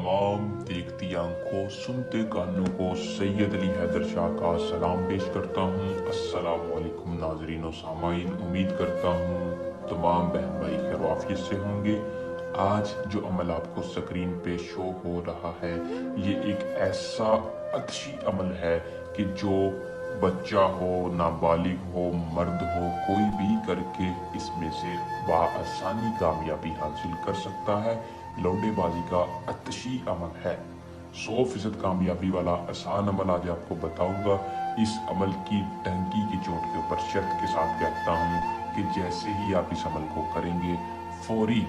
तमाम देखती आंखों सुनते कानों को सैयद अली हैदर शाह का सलाम पेश करता हूँ। अस्सलाम वालेकुम नाजरीन और सामाइन, उम्मीद करता हूँ तमाम बहन भाई खैर आफियत से होंगे। आज जो अमल आपको स्क्रीन पे शो हो रहा है ये एक ऐसा अच्छी अमल है कि जो बच्चा हो, नाबालिग हो, मर्द हो, कोई भी करके इसमें से बआसानी कामयाबी हासिल कर सकता है। लौंडेबाजी का अच्छी अमल है, 100% कामयाबी वाला आसान अमल आज आपको बताऊंगा। इस अमल की टंकी की चोट के ऊपर शर्त के साथ कहता हूँ कि जैसे ही आप इस अमल को करेंगे फौरी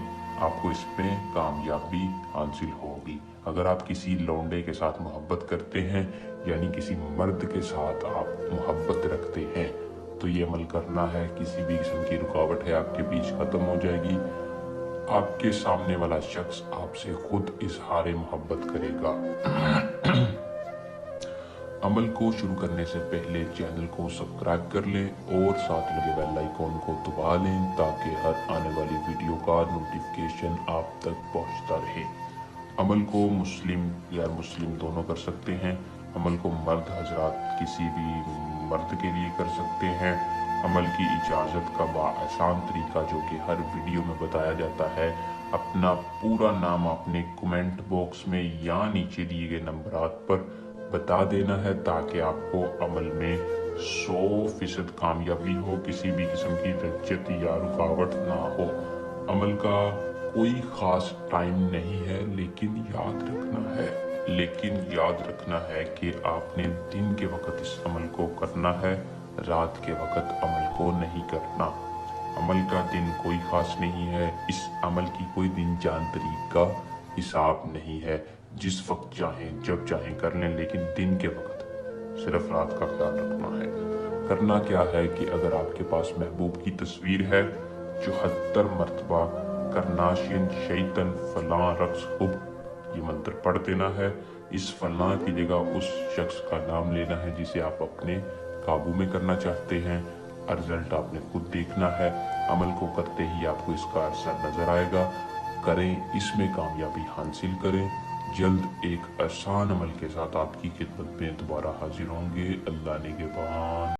आपको इसमें कामयाबी हासिल होगी। अगर आप किसी लौंडे के साथ मोहब्बत करते हैं यानी किसी मर्द के साथ आप मोहब्बत रखते हैं तो ये अमल करना है। किसी भी किस्म की रुकावट है आपके बीच खत्म हो जाएगी। आपके सामने वाला शख्स आपसे खुद इजहार मोहब्बत करेगा। अमल को शुरू करने से पहले चैनल को सब्सक्राइब कर लें और साथ लगे बेल आइकॉन को दबा लें ताकि हर आने वाली वीडियो का नोटिफिकेशन आप तक पहुंचता रहे। अमल को मुस्लिम या मुस्लिम दोनों कर सकते हैं। अमल को मर्द हजरात किसी भी मर्द के लिए कर सकते हैं। अमल की इजाज़त का आसान तरीका जो कि हर वीडियो में बताया जाता है, अपना पूरा नाम आपने कमेंट बॉक्स में या नीचे दिए गए नंबरात पर बता देना है ताकि आपको अमल में 100% कामयाबी हो, किसी भी किस्म की रज्जत या रुकावट ना हो। अमल का कोई खास टाइम नहीं है लेकिन याद रखना है कि आपने दिन के वक्त इस अमल को करना है, रात के वक्त अमल को नहीं करना। अमल का दिन कोई खास नहीं है, इस अमल की कोई दिन जान तारीख का हिसाब नहीं है। जिस वक्त चाहें जब चाहें कर लें, लेकिन दिन के वक्त सिर्फ रात का ख्याल रखना है। करना क्या है कि अगर आपके पास महबूब की तस्वीर है 74 मरतबा करनाशियन शैतन फलां रक्स हुब ये मंत्र पढ़ देना है। इस फलां की जगह उस शख्स का नाम लेना है जिसे आप अपने काबू में करना चाहते हैं। रिजल्ट आपने खुद देखना है। अमल को करते ही आपको इसका असर नजर आएगा। करें, इसमें कामयाबी हासिल करें। जल्द एक आसान अमल के साथ आपकी खिदमत में दोबारा हाजिर होंगे। अल्लाह निगहबान।